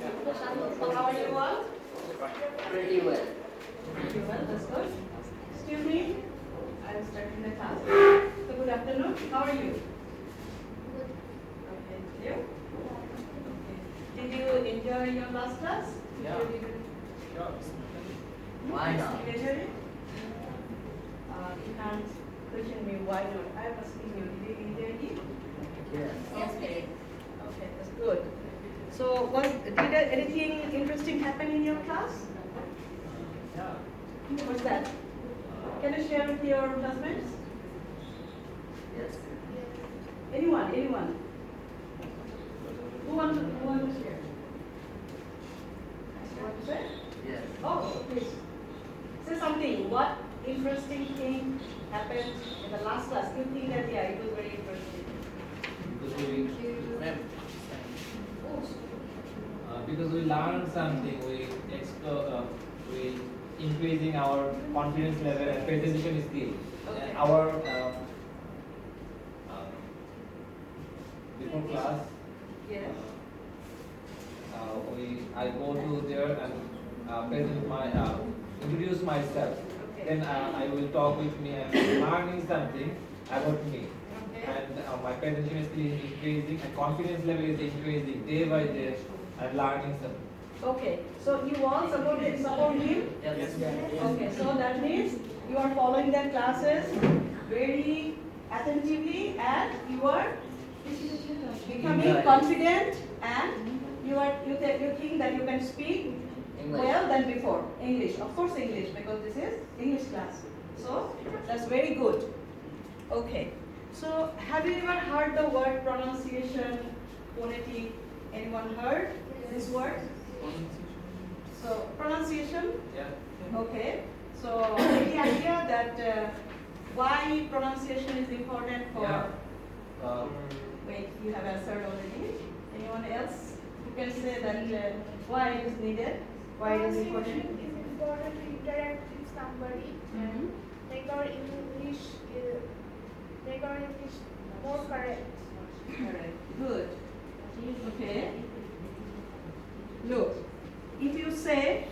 How are you all? Pretty well. Pretty well, that's good. Excuse me, I'm starting the class. So good afternoon, how are you? Okay, you? Okay. Did you enjoy your last class? Yeah. Did you Sure. Why not? enjoy it? You can't question me why not. I was asking you, did you enjoy it? Yes. Okay. Okay, that's good. So, did anything interesting happen in your class? Yeah. What's that? Can you share with your classmates? Yes. Anyone? Who wants to share? You want to say? Yes. Oh, please. Say something. What interesting thing happened in the last class? You think that it was very interesting. Because we learned something, we increasing our confidence level and presentation skill. Okay. And our before class, Yes. I go to there and introduce myself. Okay. Then I will talk with me and learning something about me. Okay. And my presentation skill is increasing and confidence level is increasing day by day. I'm learning something. Okay. So you all support him? Yes. Okay. So that means you are following their classes very attentively and you are becoming confident and you think that you can speak English. well than before. English, of course English, because this is English class. So that's very good. Okay. So have you ever heard the word pronunciation, phonetic? Anyone heard this word? So pronunciation. Yeah. Okay. So any idea that why pronunciation is important for? Yeah. Wait, you have answered already. Anyone else who can say that why it is needed? Why it is important? Pronunciation is important to interact with somebody and make our English more correct. Correct. Good. Okay. Look, if you say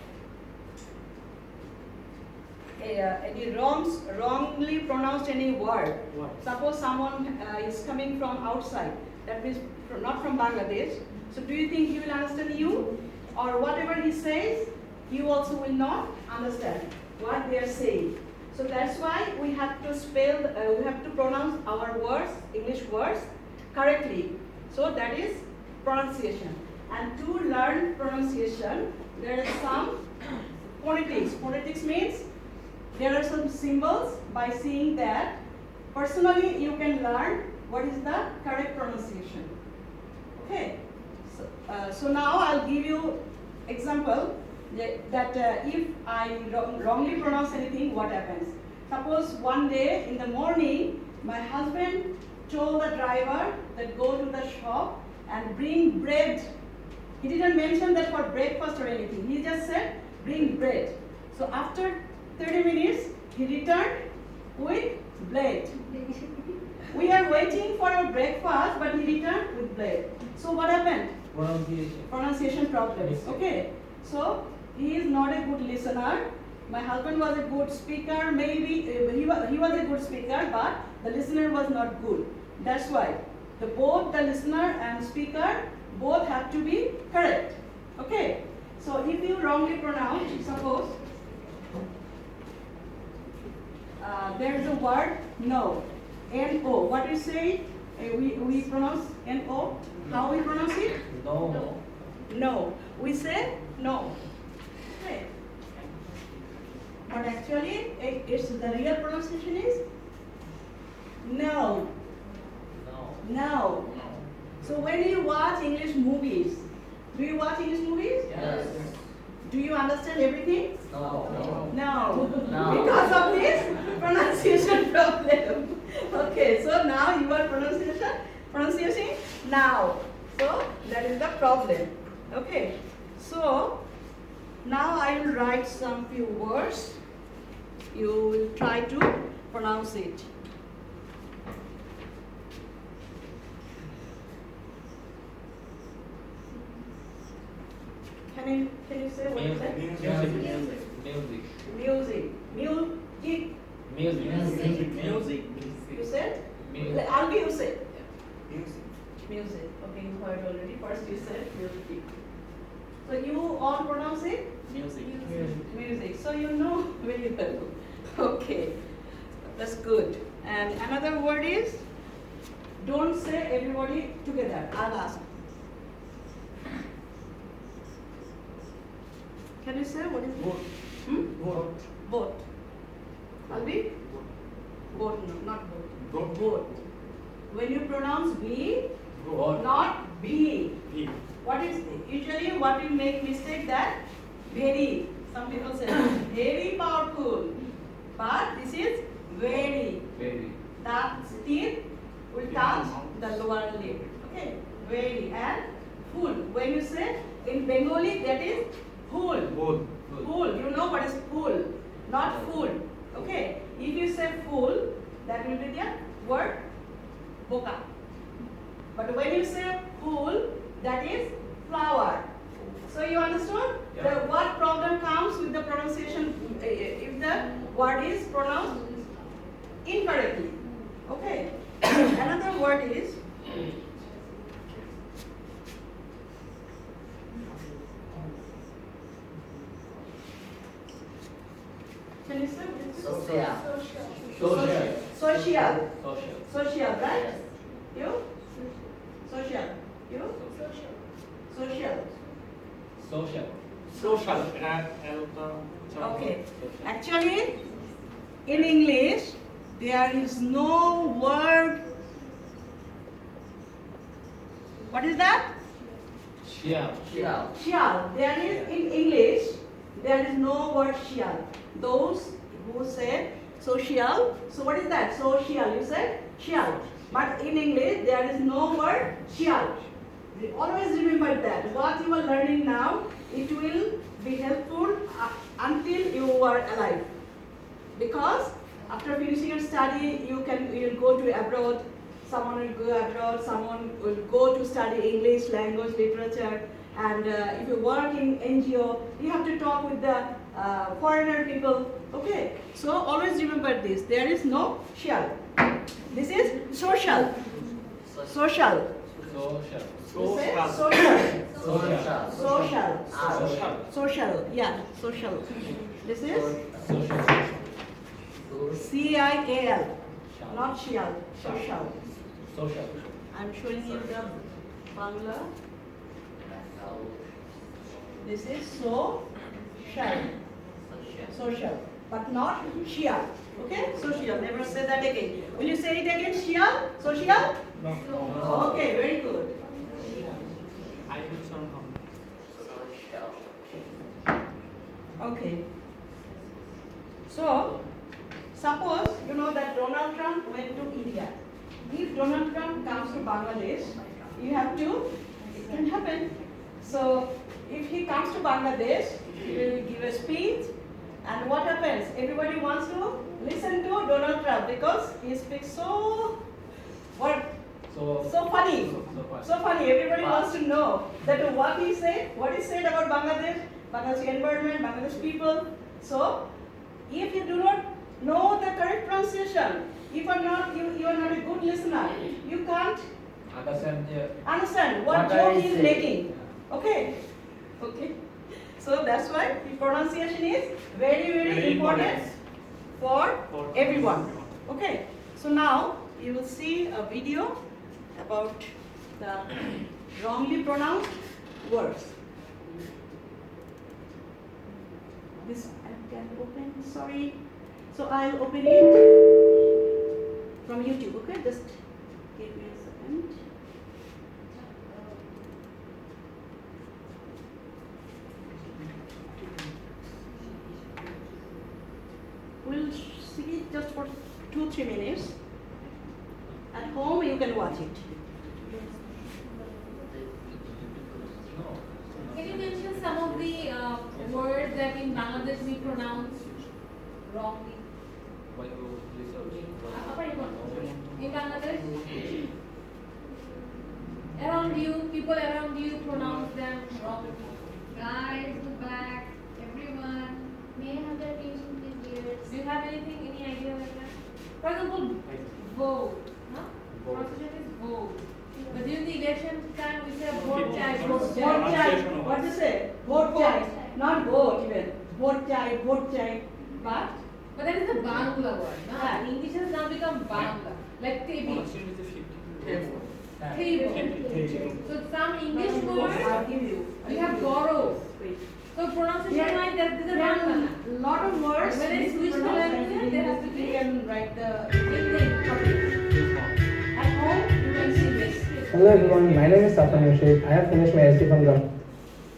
any wrongly pronounced any word, suppose someone is coming from outside, that means not from Bangladesh, so do you think he will understand you? Or whatever he says, you also will not understand what they are saying. So that's why we have to we have to pronounce our words, English words, correctly. So that is pronunciation. And to learn pronunciation, there is some phonetics. Phonetics means there are some symbols. By seeing that, personally you can learn what is the correct pronunciation. Okay. So now I'll give you example that if I wrongly pronounce anything, what happens? Suppose one day in the morning, my husband told the driver that go to the shop and bring bread. He didn't mention that for breakfast or anything. He just said, bring bread. So after 30 minutes, he returned with bread. We are waiting for our breakfast, but he returned with bread. So what happened? Pronunciation problems. Okay. So he is not a good listener. My husband was a good speaker. Maybe he was a good speaker, but the listener was not good. That's why both the listener and speaker both have to be correct. Okay. So if you wrongly pronounce, suppose there is a word no, N-O. What do you say? We pronounce N-O. How we pronounce it? No. No. We say no. Okay. But actually, it's the real pronunciation is no. No. So when you watch English movies, do you watch English movies? Yes. Do you understand everything? No. No. No. Because of this pronunciation problem. Okay, so now you are pronouncing now. So that is the problem. Okay. So now I will write some few words. You will try to pronounce it. can you say what is that? Music. Music. Music. Music. You said? Music. Albi, you said? Music. Okay, you heard already. First you said music. So you all pronounce it? Music. So you know very well. Okay. That's good. And another word is, don't say everybody together. I'll ask. Can you say what is Vote. Boat. Albi? Boat, no, not boat. Boat. When you pronounce B, not B. What is usually what we make mistake that very. Some people say very powerful, but this is very. That teeth will touch the lower lip. Okay, very and full. When you say in Bengali, that is full. Full. You know what is full, not full. Okay. If you say full, that will be the word boka. But when you say full, that is flower. So you understood? Yeah. What problem comes with the pronunciation if the word is pronounced incorrectly? Okay. Another word is can you say what is it? Social. Social, right? You? Social. You? Social. Okay. Actually, in English, there is no word. What is that? Shall. There is in English, there is no word shall. Those who said social. So what is that? Social. You said shall. But in English, there is no word shall. Always remember that. What you are learning now, it will be helpful until you are alive. Because after finishing your study, you will go to abroad. Someone will go abroad. Someone will go to study English language, literature. And if you work in NGO, you have to talk with the foreigner people. Okay. So always remember this. There is no shall. This is social. Social. Social. Yeah, social. This is CIAL, not shall. Social. I'm showing you the Bangla. This is social, but not shall. Okay, social. Never say that again. Will you say it again? Shall? Social? No. Okay, very good. Okay. So, suppose you know that Donald Trump went to India. If Donald Trump comes to Bangladesh, you have to, it can happen. So, if he comes to Bangladesh, he will give a speech. And what happens? Everybody wants to listen to Donald Trump because he speaks so funny. Everybody wants to know that what he said about Bangladesh, Bangladesh environment, Bangladesh people. So, if you do not know the correct pronunciation, if you are not a good listener, you can't understand what joke he is making. Okay. So that's why pronunciation is very important for everyone. Okay. So now you will see a video about the wrongly pronounced words. This I can open. Sorry. So I'll open it from YouTube. Okay. Just give me a second. We'll see it just for 2-3 minutes. At home, you can watch it. Can you mention some of the words that in Bangladesh we pronounce wrongly? In Bangladesh, people around you pronounce them wrongly. Guys, For example, vote. No? Pronunciation is vote. But during the election time, we say vote chai, vote Vote chai. chai. What do you say? Vote chai. Not vote even. Vote chai, vote chai. But But that is a Bangla word. No? English has now become Bangla. Like table. Table. So some English words, I'll give you. we have borrow. Wait. So pronunciation like that is a There are Bangla. a lot of words. When I switch to language, there has to be you can write the Indian. at home. You can see this. Hello everyone, my name is Safan Yoshik. I have finished my essay from Ghana.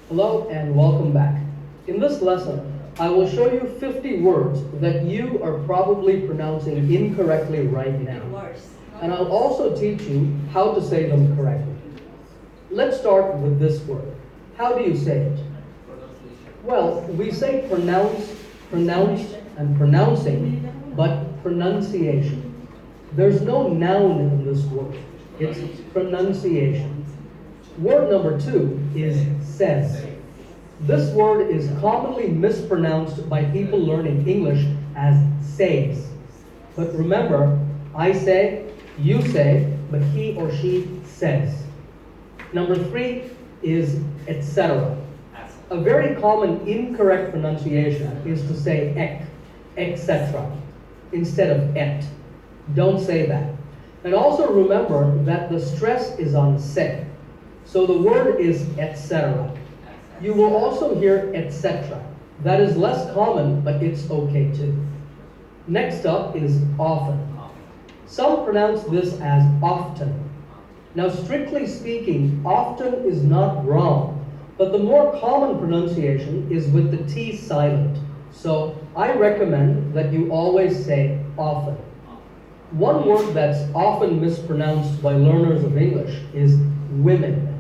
Hello and welcome back. In this lesson, I will show you 50 words that you are probably pronouncing incorrectly right now. Words. And I'll also teach you how to say them correctly. Let's start with this word. How do you say it? Well, we say pronounce, and pronouncing, but pronunciation. There's no noun in this word. It's pronunciation. Word number 2 is says. This word is commonly mispronounced by people learning English as says. But remember, I say, you say, but he or she says. Number 3 is etc. A very common incorrect pronunciation is to say etc. instead of et. Don't say that. And also remember that the stress is on se. So the word is etc. You will also hear etc. That is less common, but it's okay too. Next up is often. Some pronounce this as often. Now, strictly speaking, often is not wrong, but the more common pronunciation is with the T silent. So I recommend that you always say often. One word that's often mispronounced by learners of English is women.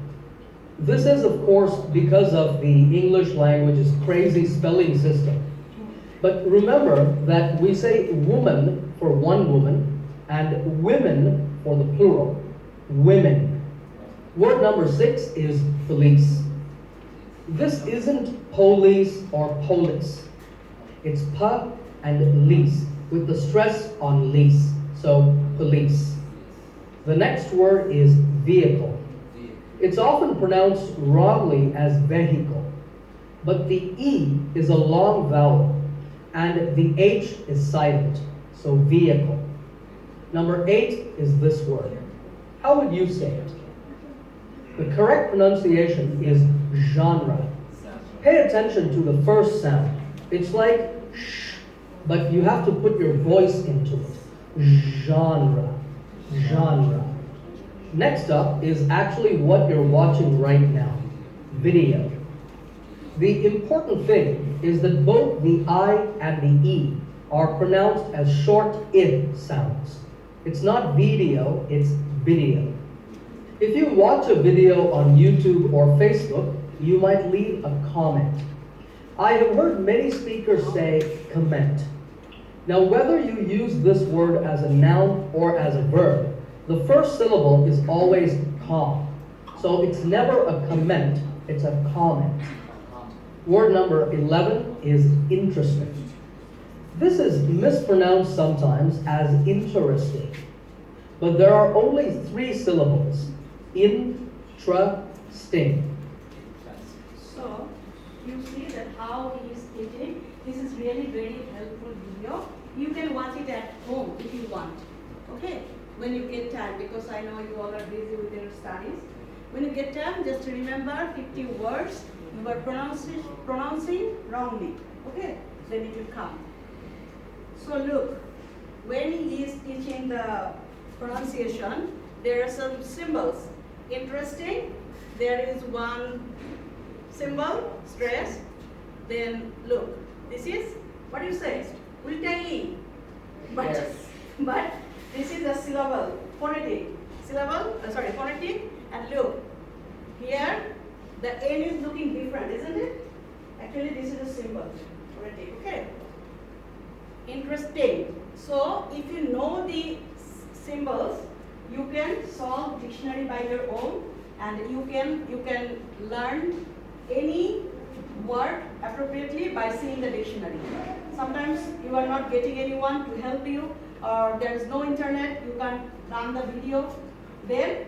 This is, of course, because of the English language's crazy spelling system. But remember that we say woman for one woman and women for the plural. Women. Word number 6 is police. This isn't police or police. It's pa and lease, with the stress on lease. So, police. The next word is vehicle. It's often pronounced wrongly as vehicle, but the E is a long vowel, and the H is silent, so vehicle. Number 8 is this word. How would you say it? The correct pronunciation is genre. Pay attention to the first sound. It's like sh, but you have to put your voice into it. Genre. Genre. Next up is actually what you're watching right now. Video. The important thing is that both the I and the E are pronounced as short I sounds. It's not video, it's video. If you watch a video on YouTube or Facebook, you might leave a comment. I have heard many speakers say comment. Now, whether you use this word as a noun or as a verb, the first syllable is always com. So it's never a comment, it's a comment. Word number 11 is interesting. This is mispronounced sometimes as interesting, but there are only 3 syllables. Interesting. So, you see that how he is teaching. This is really very helpful video. You can watch it at home if you want. Okay? When you get time, because I know you all are busy with your studies. When you get time, just remember 50 words you are pronouncing wrongly. Okay? Then it will come. So look, when he is teaching the pronunciation, there are some symbols. Interesting. There is one symbol, stress. Then look, this is, what do you say? Ultai. But this is a syllable, phonetic. Phonetic. And look, here the N is looking different, isn't it? Actually, this is a symbol, phonetic. Okay. Interesting. So, if you know the symbols, you can solve dictionary by your own, and you can learn any word appropriately by seeing the dictionary. sometimes you are not getting anyone to help you, or there is no internet, you can't run the video, then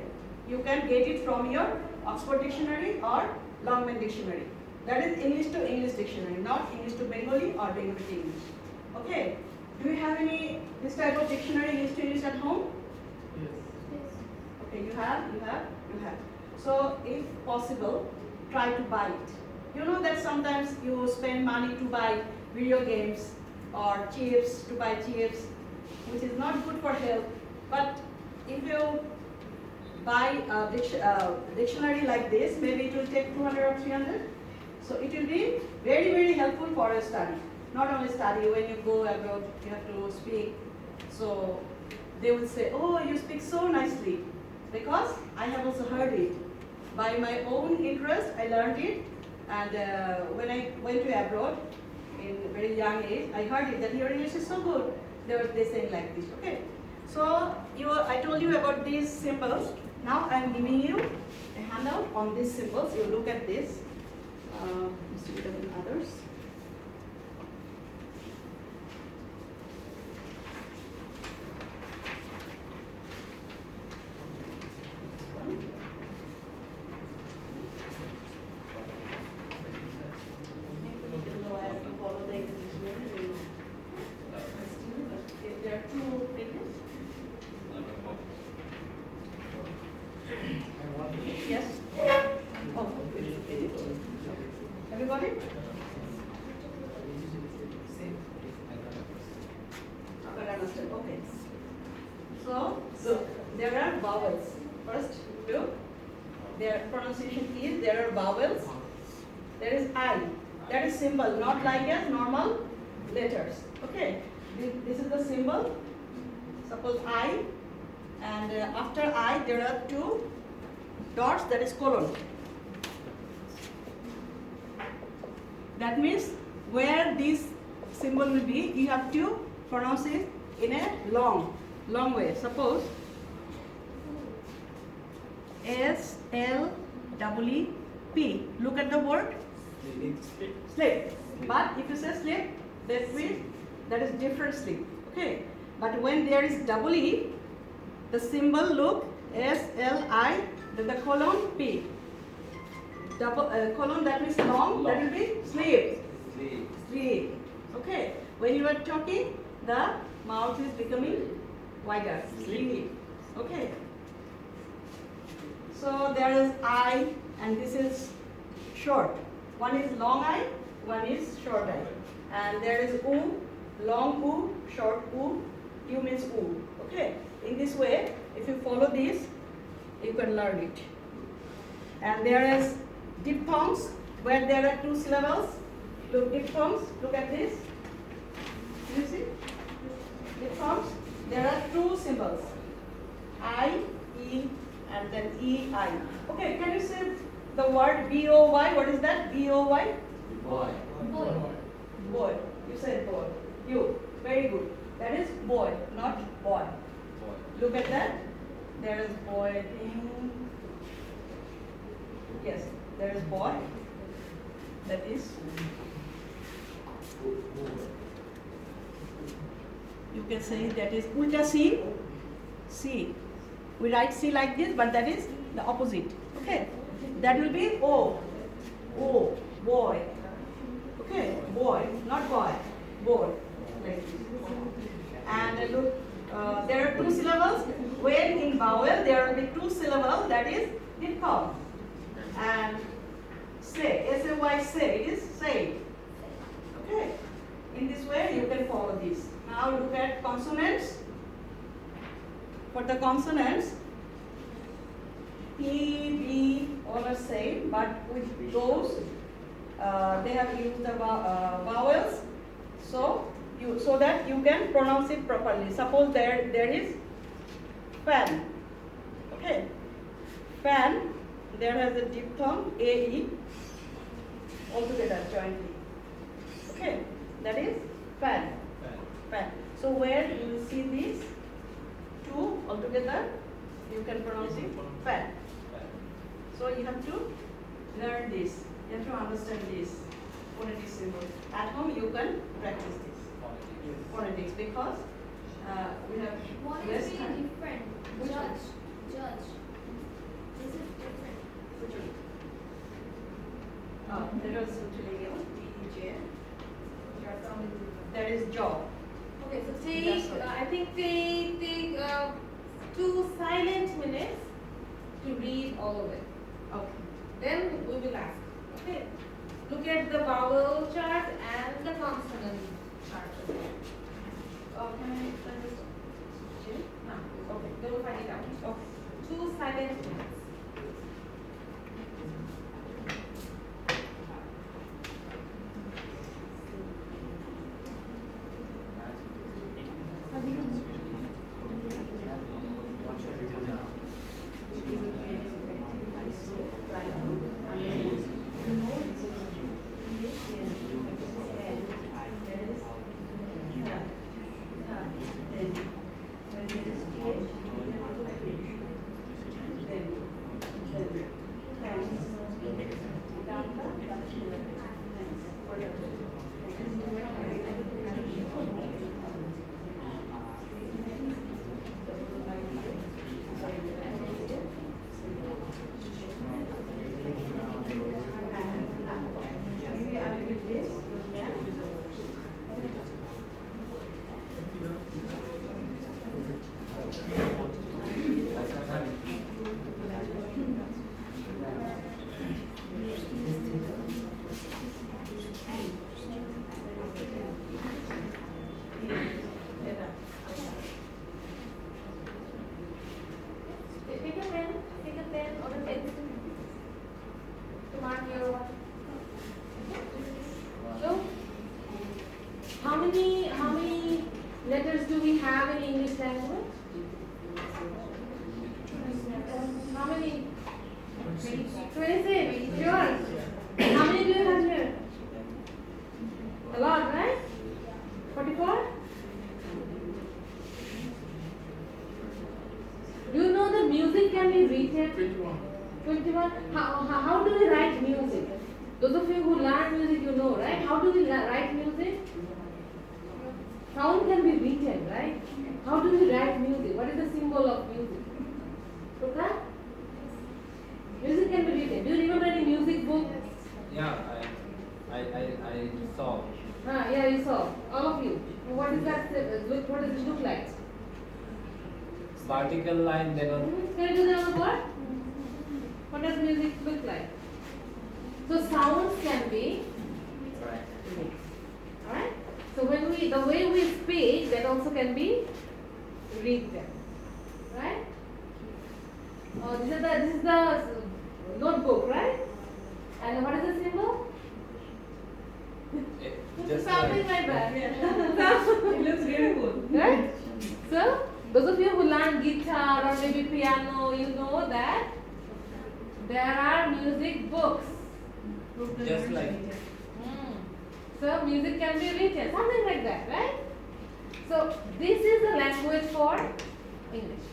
you can get it from your Oxford Dictionary or Longman Dictionary. That is English to English dictionary, not English to Bengali or Bengali to English. Okay. Do you have any this type of dictionary, English to English at home? Okay, you have. So if possible, try to buy it. You know that sometimes you spend money to buy video games or chips, which is not good for health. But if you buy a dictionary like this, maybe it will take 200 or 300. So it will be very, very helpful for a study. Not only study, when you go abroad, you have to speak. So they will say, oh, you speak so nicely. Because I have also heard it. By my own interest, I learned it. And when I went to abroad, in a very young age, I heard it that your English is so good. They saying like this, okay? So I told you about these symbols. Now I am giving you a handout on these symbols. You look at this. Distributed others. There are two pages. Yes? Oh, have you got it? I understand. Okay. So, there are vowels. First, look. Their pronunciation is, there are vowels. There is I. That is symbol, not like as normal letters. Okay. This is the symbol. Suppose I, and after I there are two dots, that is colon. That means where this symbol will be, you have to pronounce it in a long way. Suppose S-L-E-E-P. Look at the word. Slip. But if you say slip, that means that is different slip. Okay. But when there is double E, the symbol look S-L-I, then the colon P. Double colon, that means long, that will be sleep. Sleep. Okay. When you are talking, the mouth is becoming wider. Sleep. Okay. So there is I, and this is short. One is long I, one is short I. And there is U, long U, short U. U means U. Okay. In this way, if you follow this, you can learn it. And there is diphthongs, where there are two syllables. Look, diphthongs, look at this. You see? Diphthongs, there are two symbols. I, E, and then E, I. Okay, can you say the word B-O-Y? What is that? B-O-Y? Boy. Boy. You said boy. You. Very good. That is boy, not boy. Look at that. There is boy. Yes, there is boy. That is. You can say that is ulta C. C. We write C like this, but that is the opposite. Okay. That will be O. O. Boy. Okay. Boy, not boy. Boy. Like this. And look, there are two syllables. When in vowel there will be two syllables, that is diphthong. And say, S-A-Y, say, it is say. Okay. In this way you can follow this. Now look at consonants. For the consonants, P, B, all are same, but with those they have used the vowels. So that you can pronounce it properly. Suppose there is fan. Okay. Fan, there has a diphthong A-E altogether jointly. Okay. That is fan. Fan. So where you will see these two altogether, you can pronounce it fan. So you have to learn this. You have to understand this phonetic symbol. At home you can practice this. phonetics because we have What less is really time. different? Which one? Judge. This is different. Which one? Oh, that was utility on DEJ. That is job. Okay, so That's take, all. I think take 2 silent minutes to read all of it. Okay. Then we will ask. Okay. Look at the vowel chart and the consonant chart. Can I explain this? Jim? No. Okay. They will find it out. Okay. 2 silent minutes. Take a pen or a pencil to mark your one. So, how many letters do we have in English language? How many? 26. Sure. How many do you have here? A lot, right? 44? Do you know that music can be written? 21. How do we write music? Those of you who learn music, you know, right? How do we write music? Sound can be written, right? How do we write music? What is the symbol of music? Okay? Music can be written. Do you remember any music book? Yeah, I saw. Yeah, you saw. All of you. What is that? What does it look like? Vertical line, then on. Can you do the other word? What does music look like? So sounds can be mixed. Alright? So when the way we speak, that also can be written. Right? Oh, this is the notebook, right? And what is the symbol? Just Something like that. It looks really good. Right? So, those of you who learn guitar or maybe piano, you know that there are music books. Just like So, music can be written, something like that, right? So, this is the language for English.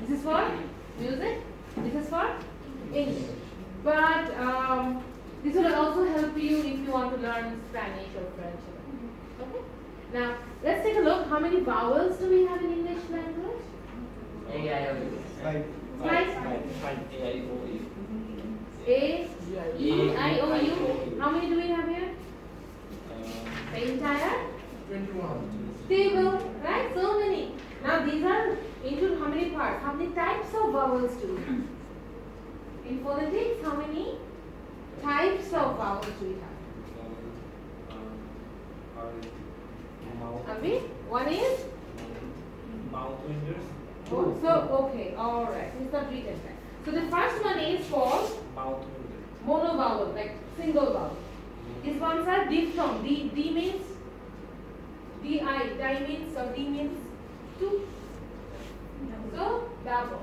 This is for music, this is for English. But this will also help you if you want to learn Spanish or French. Okay? Now, let's take a look. How many vowels do we have in English language? Five. A-I-O-U. A, E, I, O, U. How many do we have here? The entire 21. table, right? So many. Now, these are into how many parts? How many types of vowels do we have? In phonetics, how many types of vowels do we have? Abhi, one is? Mouth winders. Oh, so, okay, alright. It's not written there. So, the first one is called Mouth winders. monovowel, like single vowel. These ones are diphthong. D means D-I. Die means or D means two. So, double.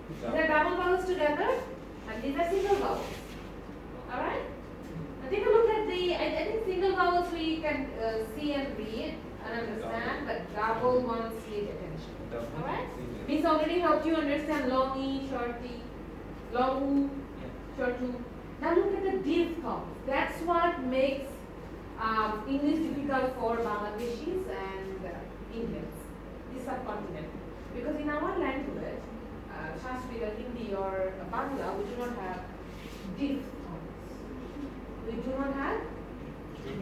These are double vowels together and these are single vowels. Alright? Now take a look at I think single vowels we can see and read and understand, but double ones need attention. Alright? This already helped you understand long E, short E, long U, short U. Now look at the diphthongs. That's what makes English difficult for Bangladeshis and Indians, this subcontinent. Because in our language, Sanskrit or Hindi or Bangla, we do not have diphthongs. We do not have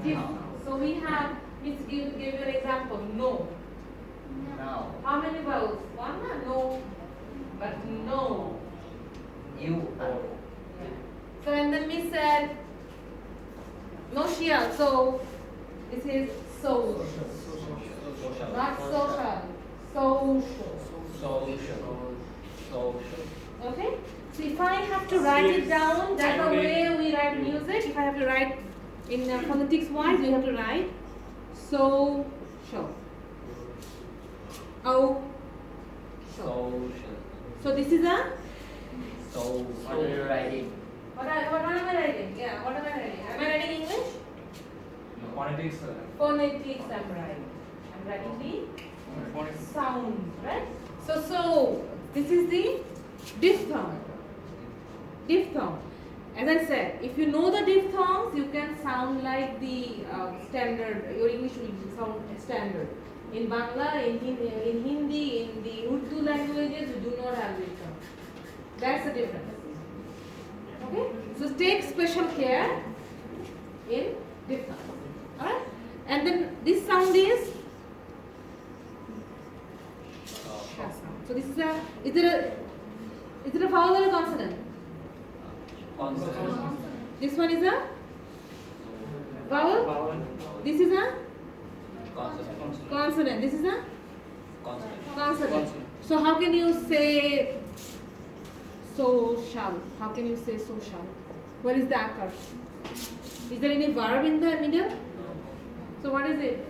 diphthongs. So we have, let's give you an example, no. No. How many vowels? One, no. But no. You are. So and then we said no shield. So this is social. Not social. Social. Okay? So if I have to write it down, that's the way we write music. If I have to write in phonetics wise, we have to write social. Oh. So this is a. So, what are you writing? What am I writing? Yeah, what am I writing? Am I writing English? Phonetics. Phonetics I'm writing. I'm writing the sound, right? So this is the diphthong. Diphthong. As I said, if you know the diphthongs, you can sound like the standard, your English will sound standard. In Bangla, in Hindi, in the Urdu languages, you do not have diphthong. That's the difference. Okay? So take special care in diphthong. Alright? And then this sound is sh sound. So this is a vowel or a consonant? Consonant. This one is a vowel? This is a consonant. This is a consonant. So how can you say social? How can you say social? Where is the akar? Is there any verb in the middle? So what is it?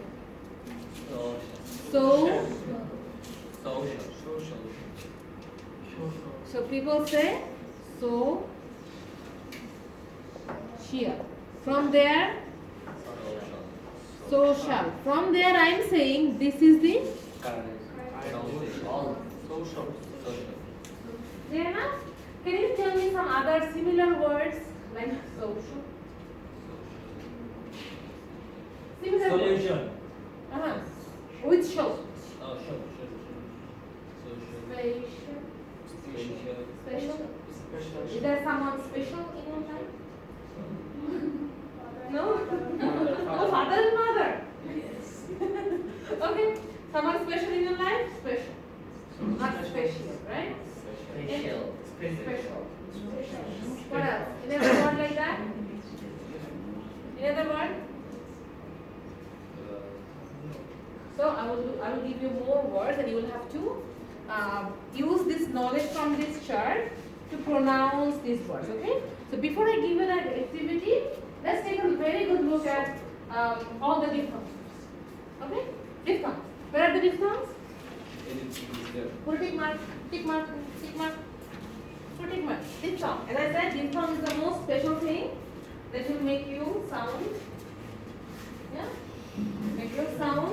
So people say so here. From there social. From there I am saying this is the there na? Can you tell me some other similar words like social? Similar Solution. words. With show. Special. Is there someone special in your life? No? Oh, father and mother. Yes. Okay. Someone special in your life? Special. Not special, right? Special. What else? Any other word like that? Any other word? So I will give you more words and you will have to use this knowledge from this chart to pronounce these words, okay? So before I give you that activity, let's take a very good look at all the diphthongs. Okay? Diphthongs. Where are the diphthongs? Put a tick mark, tick mark, tick mark. Put a tick mark. Diphthong. As I said, diphthong is the most special thing that will make you sound. Yeah? Make your sound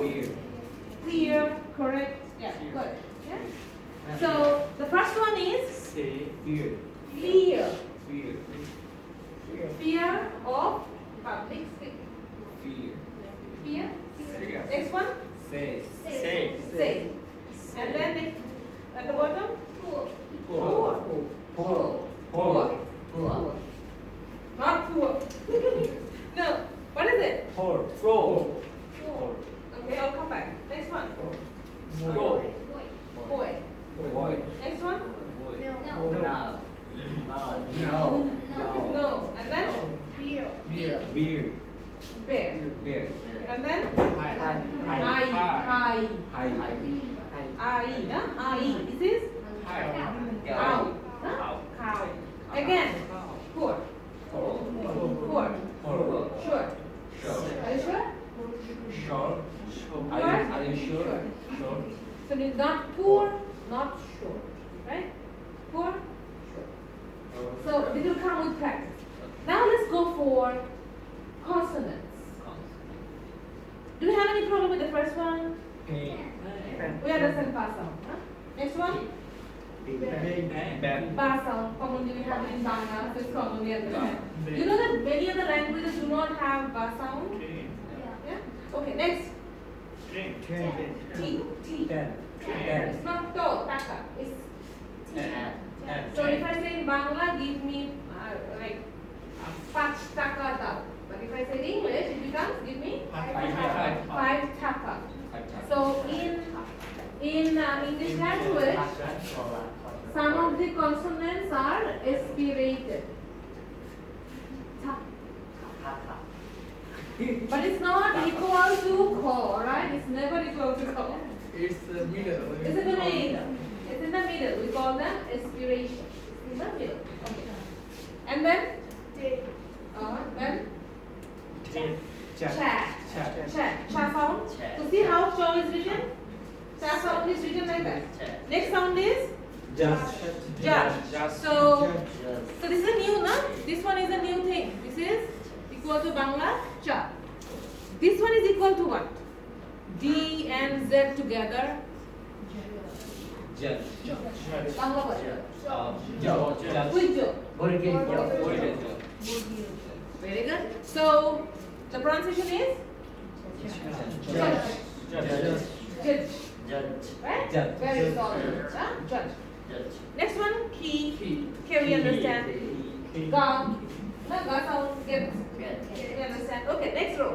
clear, correct. Yeah, good. Yeah? So the first one is fear. Fear of public speaking. Fear. Next one? Say. And then next, at the bottom? Poor. Not poor. No. What is it? Poor. Okay, I'll come back. Next one. Boy. Next one? No. And then? Bear. And then? High. This is? Cow. Cow. Again. Poor. Sure. Are you sure? Sure. Are you sure? Sure. So it's not poor, not sure. Right? Poor, sure. So this will come with practice. Now let's go for consonants. Do we have any problem with the first one? We understand pa sound. Huh? Next one? Ba sound. Commonly we have it in Bangla, so it's commonly understand. You know that many other languages do not have ba sound? Okay, next. Train. T. Ten. It's not to, taka. It's And so if I say in Bangla, give me like 5 taka dao. But if I say in English, it becomes give me 5 taka. So in English language, some of the consonants are aspirated. Ta. But it's not equal to ko, right? It's never equal to ko. It's the middle. It's in the middle. It's in the middle. We call them aspiration. It's in the middle. Okay. And then cha sound. So see how cha is written? Cha sound is written like that. Next sound is just. So this is a new, no? This one is a new thing. This is equal to Bangla cha. This one is equal to what? D and Z together. Bangla what? Very good. So the pronunciation is judge. Right? Very solid. Judge. Next one, key. Can we understand? Ga. No, ga sound gets. We understand. Okay, next row.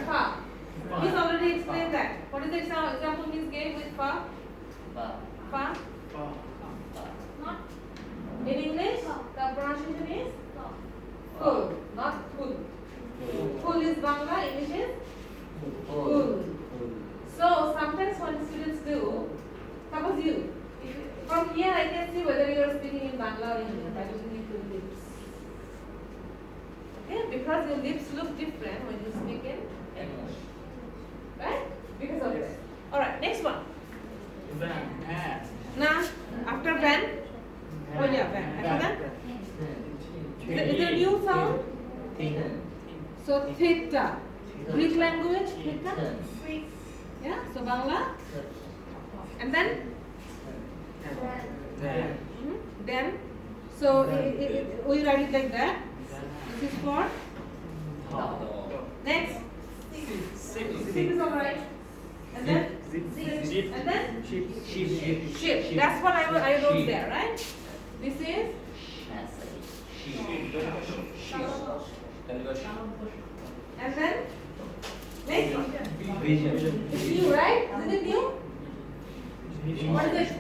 Fa. He's already explained that. What is the example Miss gave with fa? Fa. Not. In English, the pronunciation is full, not full. Full is Bangla, English is full. So sometimes what students do, suppose you, from here I can see whether you are speaking in Bangla or English by looking at your lips. Okay, because your lips look different when you speak in English, right? Because of this. All right, next one. Now, after van, oh yeah, van. After that, is it a new sound? So theta. Greek language, theta. Yeah. So Bangla, and then then. So we write it like that. This is for next. Six is alright. And then and then ship. That's what I wrote there, right? This is and then next. It's new, right? Isn't it new? What is it?